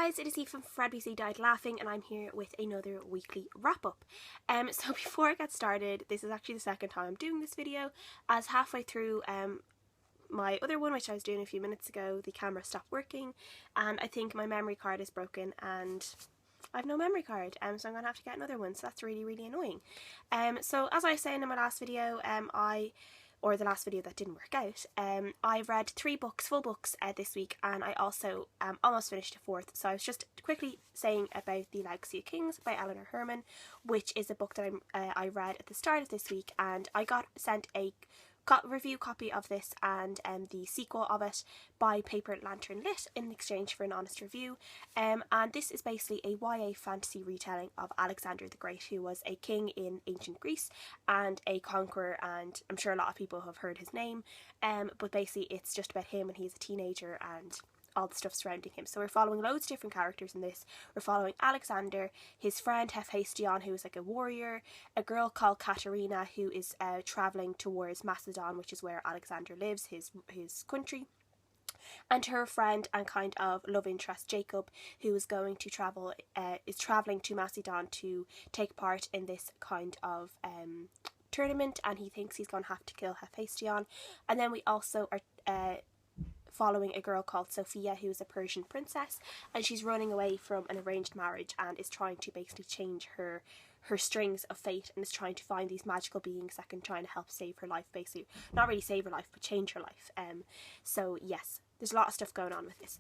guys, it is Eve from Fred BC Died Laughing, and I'm here with another weekly wrap-up. So before I get started, this is actually the second time I'm doing this video, as halfway through my other one, which I was doing a few minutes ago, the camera stopped working, and I think my memory card is broken, and I have no memory card, so I'm going to have to get another one, so that's really, really annoying. So as I was saying in my last video, or the last video that didn't work out, I've read 3 books, full books this week, and I also almost finished a 4th. So I was just quickly saying about The Legacy of Kings by Eleanor Herman, which is a book that I read at the start of this week, and I got sent a review copy of this and the sequel of it by Paper Lantern Lit in exchange for an honest review, and this is basically a YA fantasy retelling of Alexander the Great, who was a king in ancient Greece and a conqueror, and I'm sure a lot of people have heard his name, but basically it's just about him and he's a teenager and all the stuff surrounding him. So we're following loads of different characters in this. We're following Alexander, his friend Hephaestion, who is like a warrior, a girl called Katerina, who is travelling towards Macedon, which is where Alexander lives, his country, and her friend and kind of love interest Jacob, who is going to is travelling to Macedon to take part in this kind of tournament, and he thinks he's going to have to kill Hephaestion. And then we also are following a girl called Sophia, who is a Persian princess, and she's running away from an arranged marriage and is trying to basically change her strings of fate, and is trying to find these magical beings that can try and help save her life, basically. Not really save her life, but change her life. So yes, there's a lot of stuff going on with this.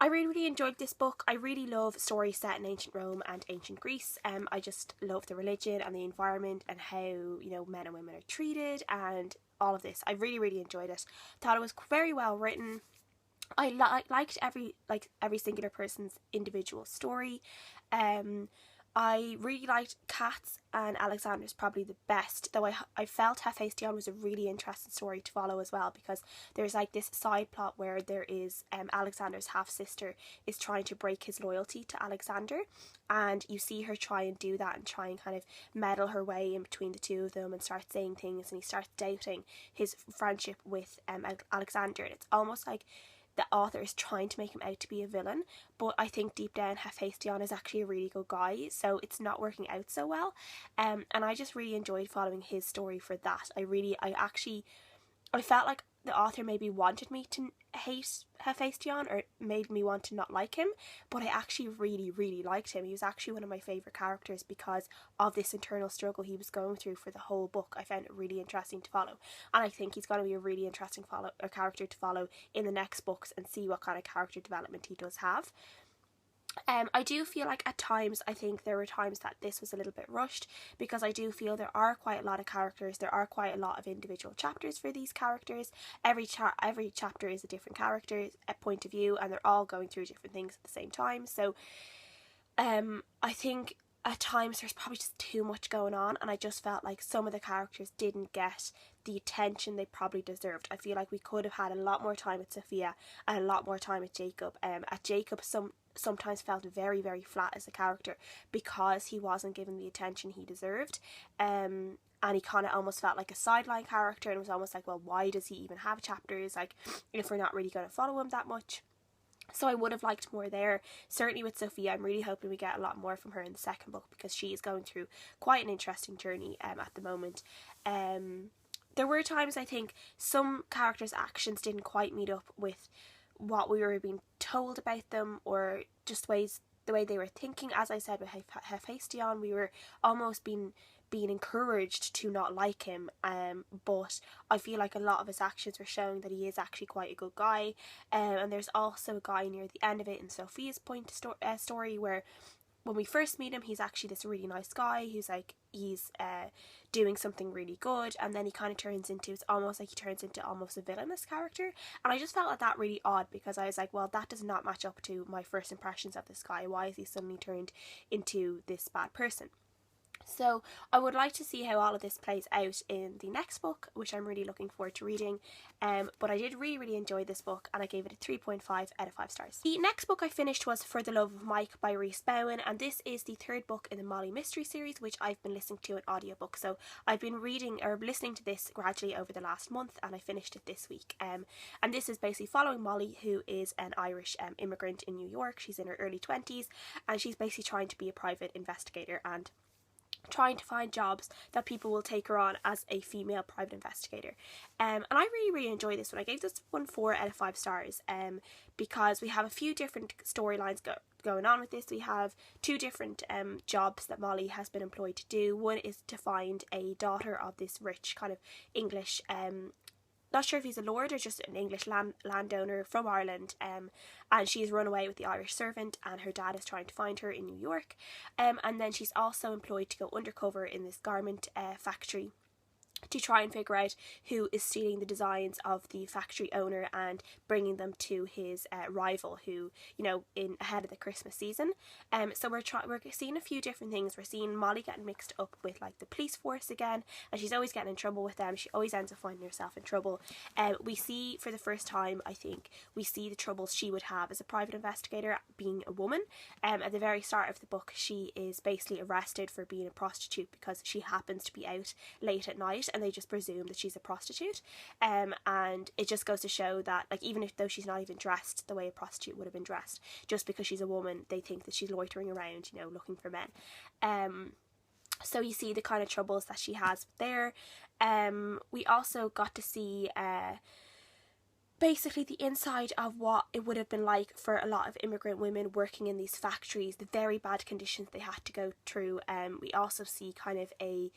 I really, really enjoyed this book. I really love stories set in ancient Rome and ancient Greece. I just love the religion and the environment and how, you know, men and women are treated and all of this. I really, really enjoyed it. Thought it was very well written. I liked every singular person's individual story. I really liked Kat's and Alexander's probably the best, though I felt Hephaestion was a really interesting story to follow as well, because there's like this side plot where there is Alexander's half-sister is trying to break his loyalty to Alexander, and you see her try and do that and try and kind of meddle her way in between the two of them and start saying things, and he starts doubting his friendship with Alexander, and it's almost like the author is trying to make him out to be a villain, but I think deep down Hephaestion is actually a really good guy, so it's not working out so well, and I just really enjoyed following his story for that. I felt like the author maybe wanted me to hate Hephaestion, or made me want to not like him, but I actually really, really liked him. He was actually one of my favourite characters because of this internal struggle he was going through for the whole book. I found it really interesting to follow, and I think he's going to be a really interesting character to follow in the next books and see what kind of character development he does have. I do feel like at times, I think there were times that this was a little bit rushed, because I do feel there are quite a lot of characters, there are quite a lot of individual chapters for these characters. Every chapter is a different character's point of view, and they're all going through different things at the same time. So I think at times there's probably just too much going on, and I just felt like some of the characters didn't get the attention they probably deserved. I feel like we could have had a lot more time with Sophia and a lot more time with Jacob. Jacob sometimes felt very, very flat as a character because he wasn't given the attention he deserved, and he kind of almost felt like a sideline character, and it was almost like, well, why does he even have chapters, like, if we're not really going to follow him that much? So I would have liked more there. Certainly with Sophia, I'm really hoping we get a lot more from her in the second book, because she is going through quite an interesting journey at the moment. There were times I think some characters' actions didn't quite meet up with what we were being told about them, or just the way they were thinking. As I said with Hephaestion, we were almost being encouraged to not like him, but I feel like a lot of his actions were showing that he is actually quite a good guy. And there's also a guy near the end of it in Sophia's story where when we first meet him, he's actually this really nice guy who's like, he's doing something really good, and then he kind of turns into almost a villainous character, and I just felt like that really odd, because I was like, well, that does not match up to my first impressions of this guy. Why is he suddenly turned into this bad person? So I would like to see how all of this plays out in the next book, which I'm really looking forward to reading. But I did really enjoy this book, and I gave it a 3.5 out of 5 stars. The next book I finished was For the Love of Mike by Rhys Bowen, and this is the third book in the Molly mystery series, which I've been listening to an audiobook. So I've been reading or listening to this gradually over the last month, and I finished it this week. And this is basically following Molly, who is an Irish immigrant in New York. She's in her early 20s, and she's basically trying to be a private investigator and trying to find jobs that people will take her on as a female private investigator. And I really enjoy this one. I gave this one 4 out of 5 stars because we have a few different storylines going on with this. We have 2 different jobs that Molly has been employed to do. One is to find a daughter of this rich kind of English not sure if he's a lord or just an English landowner from Ireland, and she's run away with the Irish servant, and her dad is trying to find her in New York. And then she's also employed to go undercover in this garment factory to try and figure out who is stealing the designs of the factory owner and bringing them to his rival, who, you know, in ahead of the Christmas season. So we're seeing a few different things. We're seeing Molly getting mixed up with like the police force again, and she's always getting in trouble with them. She always ends up finding herself in trouble. We see for the first time, I think, we see the troubles she would have as a private investigator being a woman. At the very start of the book, she is basically arrested for being a prostitute because she happens to be out late at night, and they just presume that she's a prostitute. And it just goes to show that, like, even though she's not even dressed the way a prostitute would have been dressed, just because she's a woman, they think that she's loitering around, you know, looking for men. So you see the kind of troubles that she has there. We also got to see basically the inside of what it would have been like for a lot of immigrant women working in these factories, the very bad conditions they had to go through. We also see kind of a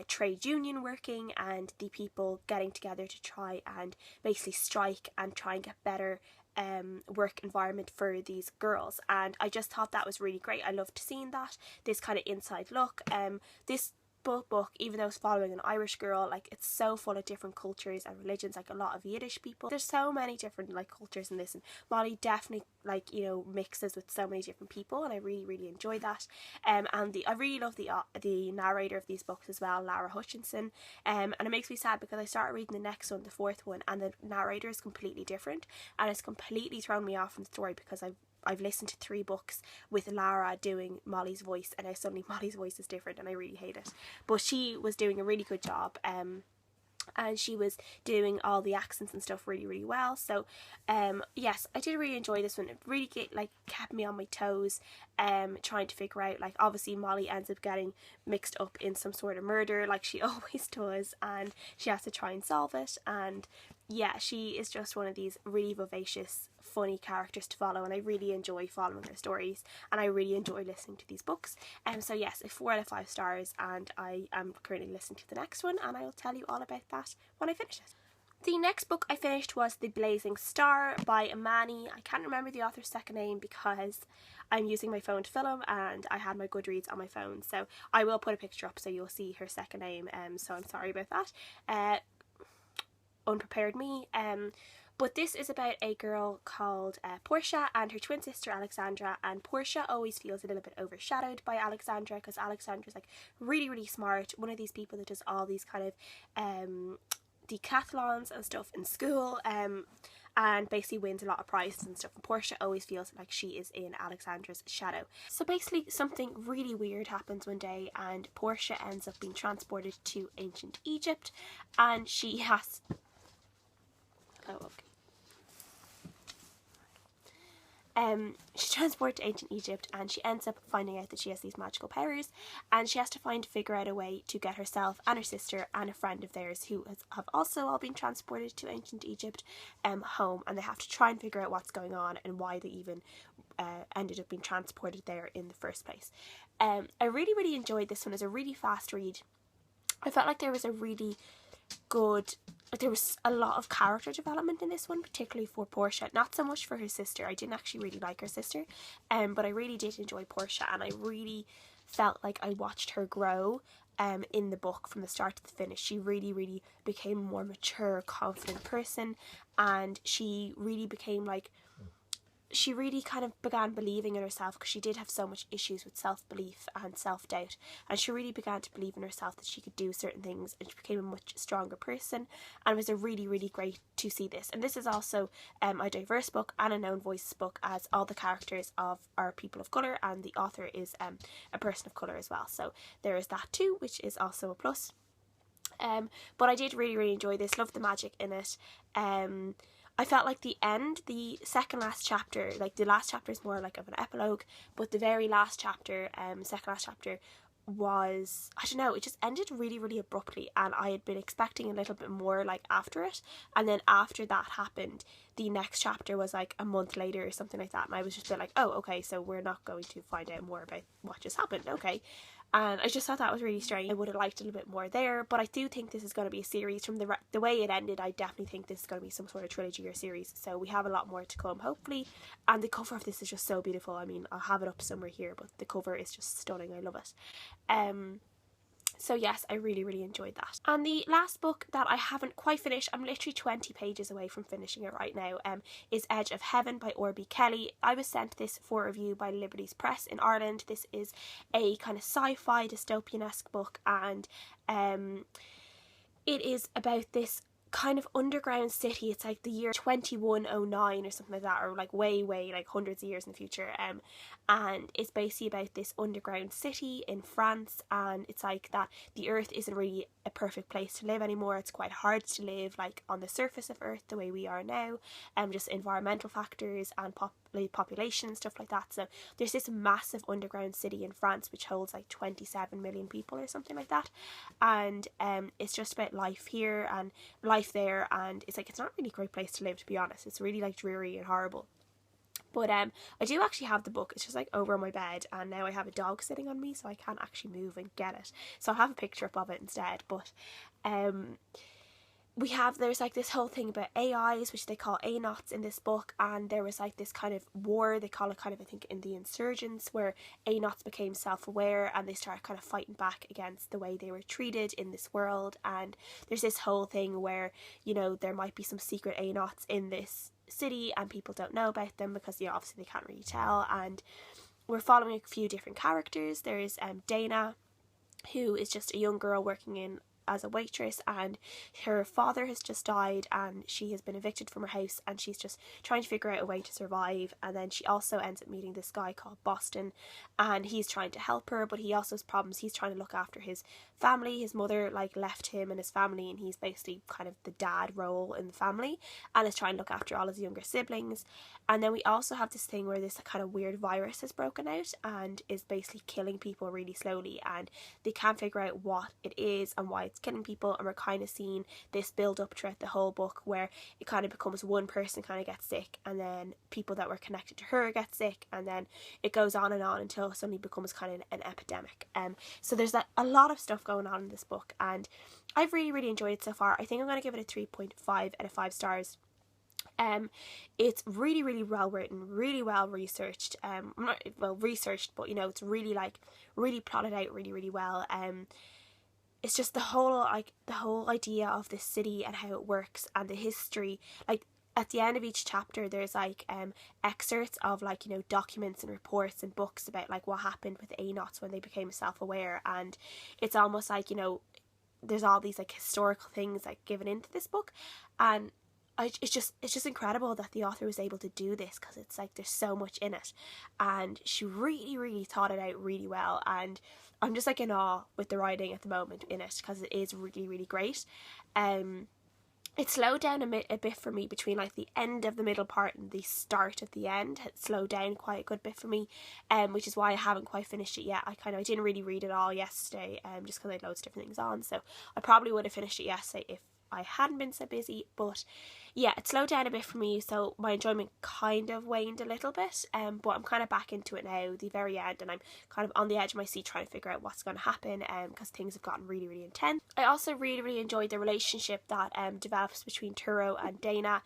trade union working, and the people getting together to try and basically strike and try and get better work environment for these girls. And I just thought that was really great. I loved seeing that, this kind of inside look. This book, even though it's following an Irish girl, like, it's so full of different cultures and religions, like a lot of Yiddish people. There's so many different like cultures in this, and Molly definitely, like, you know, mixes with so many different people, and I really enjoy that. And I really love the narrator of these books as well, Lara Hutchinson. And it makes me sad because I started reading the next one, the 4th one, and the narrator is completely different, and it's completely thrown me off from the story because I've listened to 3 books with Lara doing Molly's voice, and now suddenly Molly's voice is different, and I really hate it. But she was doing a really good job, and she was doing all the accents and stuff really well. So yes, I did really enjoy this one. It really kept me on my toes, trying to figure out, like, obviously Molly ends up getting mixed up in some sort of murder, like she always does, and she has to try and solve it. And yeah, she is just one of these really vivacious, funny characters to follow, and I really enjoy following her stories, and I really enjoy listening to these books. So yes, a 4 out of 5 stars, and I am currently listening to the next one, and I will tell you all about that when I finish it. The next book I finished was The Blazing Star by Imani. I can't remember the author's second name because I'm using my phone to film, and I had my Goodreads on my phone, so I will put a picture up so you'll see her second name, so I'm sorry about that. Unprepared me. But this is about a girl called Portia and her twin sister Alexandra, and Portia always feels a little bit overshadowed by Alexandra because Alexandra's like really smart, one of these people that does all these kind of decathlons and stuff in school, and basically wins a lot of prizes and stuff, and Portia always feels like she is in Alexandra's shadow. So basically something really weird happens one day, and Portia ends up being transported to ancient Egypt, and she has... Oh, okay. She's transported to ancient Egypt, and she ends up finding out that she has these magical powers, and she has to figure out a way to get herself and her sister and a friend of theirs who have also all been transported to ancient Egypt home, and they have to try and figure out what's going on and why they even ended up being transported there in the first place. I really enjoyed this one. It's a really fast read. I felt like there was a really good... There was a lot of character development in this one, particularly for Portia. Not so much for her sister. I didn't actually really like her sister, but I really did enjoy Portia, and I really felt like I watched her grow in the book from the start to the finish. She really became a more mature, confident person, and she really became like she really kind of began believing in herself, because she did have so much issues with self-belief and self-doubt, and she really began to believe in herself that she could do certain things, and she became a much stronger person. And it was a really, really great to see this. And this is also a diverse book and a known voices book, as all the characters are people of colour, and the author is a person of colour as well, so there is that too, which is also a plus. But I did really, really enjoy this, love the magic in it. I felt like the end, the second last chapter, like the last chapter is more like of an epilogue, but the very last chapter, second last chapter, was, I don't know, it just ended really, really abruptly, and I had been expecting a little bit more like after it, and then after that happened, the next chapter was like a month later or something like that, and I was just a bit like, oh, okay, so we're not going to find out more about what just happened, okay. And I just thought that was really strange. I would have liked a little bit more there, but I do think this is going to be a series. From the way it ended, I definitely think this is going to be some sort of trilogy or series, so we have a lot more to come, hopefully. And the cover of this is just so beautiful. I mean, I'll have it up somewhere here, but the cover is just stunning. I love it. So yes, I really, really enjoyed that. And the last book that I haven't quite finished, I'm literally 20 pages away from finishing it right now, is Edge of Heaven by Orby Kelly. I was sent this for review by Liberty's Press in Ireland. This is a kind of sci-fi dystopian-esque book, and it is about this kind of underground city. It's like the year 2109 or something like that, or like way like hundreds of years in the future, and it's basically about this underground city in France, and it's like that the earth isn't really a perfect place to live anymore. It's quite hard to live like on the surface of earth the way we are now, just environmental factors and population and stuff like that. So there's this massive underground city in France which holds like 27 million people or something like that, and it's just about life here and life there, and it's like, it's not really a great place to live, to be honest. It's really like dreary and horrible. But I do actually have the book. It's just like over on my bed, and now I have a dog sitting on me, so I can't actually move and get it, so I'll have a picture up of it instead. But there's like this whole thing about AIs, which they call ANOTs in this book, and there was like this kind of war, they call it kind of, I think, in the insurgents, where ANOTs became self-aware and they started kind of fighting back against the way they were treated in this world. And there's this whole thing where, you know, there might be some secret ANOTs in this city and people don't know about them because, you know, obviously they can't really tell. And we're following a few different characters. There's Dana, who is just a young girl working as a waitress, and her father has just died and she has been evicted from her house, and she's just trying to figure out a way to survive. And then she also ends up meeting this guy called Boston, and he's trying to help her, but he also has problems. He's trying to look after his family. His mother like left him and his family, and he's basically kind of the dad role in the family, and is trying to look after all his younger siblings. And then we also have this thing where this kind of weird virus has broken out and is basically killing people really slowly, and they can't figure out what it is and why it's killing people. And we're kind of seeing this build up throughout the whole book, where it kind of becomes one person kind of gets sick, and then people that were connected to her get sick, and then it goes on and on until it suddenly becomes kind of an epidemic. So there's a lot of stuff going on in this book, and I've really, really enjoyed it so far. I think I'm going to give it a 3.5 out of 5 stars. It's really, really well written, really well researched. Not well researched, but you know, it's really like really plotted out really, really well. It's just the whole idea of this city and how it works and the history. Like at the end of each chapter, there's like excerpts of like, you know, documents and reports and books about like what happened with ANOTs when they became self-aware, and it's almost like, you know, there's all these like historical things like given into this book, and it's just incredible that the author was able to do this, because it's like there's so much in it, and she really, really thought it out really well, and I'm just like in awe with the writing at the moment in it, because it is really, really great. It slowed down a bit for me between like the end of the middle part and the start of the end. It slowed down quite a good bit for me, which is why I haven't quite finished it yet. I didn't really read it all yesterday, just because I had loads of different things on, so I probably would have finished it yesterday if I hadn't been so busy. But yeah, it slowed down a bit for me, so my enjoyment kind of waned a little bit, but I'm kind of back into it now, the very end, and I'm kind of on the edge of my seat trying to figure out what's going to happen, because things have gotten really, really intense. I also really, really enjoyed the relationship that develops between Turo and Dana.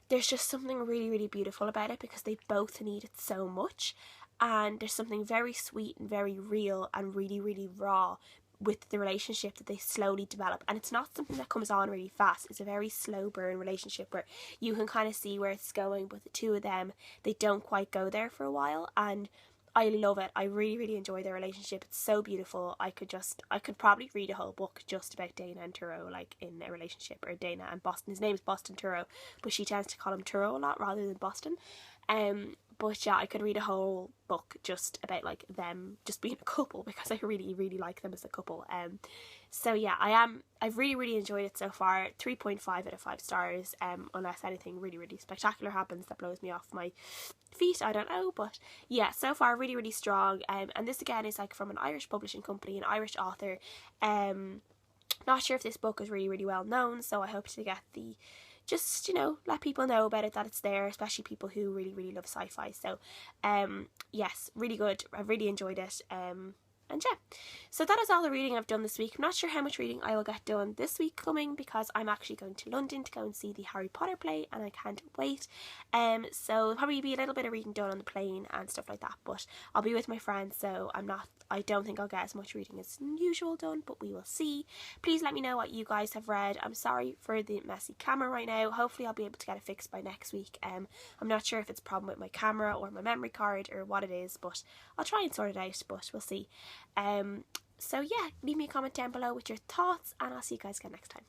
There's just something really, really beautiful about it, because they both need it so much, and there's something very sweet and very real and really, really raw with the relationship that they slowly develop, and it's not something that comes on really fast. It's a very slow burn relationship where you can kind of see where it's going, but the two of them, they don't quite go there for a while, and I love it. I really enjoy their relationship. It's so beautiful. I could probably read a whole book just about Dana and Turo, like in a relationship, or Dana and Boston. His name is Boston Turo, but she tends to call him Turo a lot rather than Boston. But yeah, I could read a whole book just about like them just being a couple, because I really like them as a couple. So yeah, I've really enjoyed it so far. 3.5 out of 5 stars, unless anything really spectacular happens that blows me off my feet, I don't know. But yeah, so far really strong. And this again is like from an Irish publishing company, an Irish author. Not sure if this book is really well known, so I hope to get the, just, you know, let people know about it, that it's there, especially people who really love sci-fi. So yes, really good. I really enjoyed it. And yeah, so that is all the reading I've done this week. I'm not sure how much reading I will get done this week coming, because I'm actually going to London to go and see the Harry Potter play, and I can't wait. So there'll probably be a little bit of reading done on the plane and stuff like that, but I'll be with my friends, so I don't think I'll get as much reading as usual done, but we will see. Please let me know what you guys have read. I'm sorry for the messy camera right now. Hopefully I'll be able to get it fixed by next week. I'm not sure if it's a problem with my camera or my memory card or what it is, but I'll try and sort it out, but we'll see. So yeah, leave me a comment down below with your thoughts, and I'll see you guys again next time.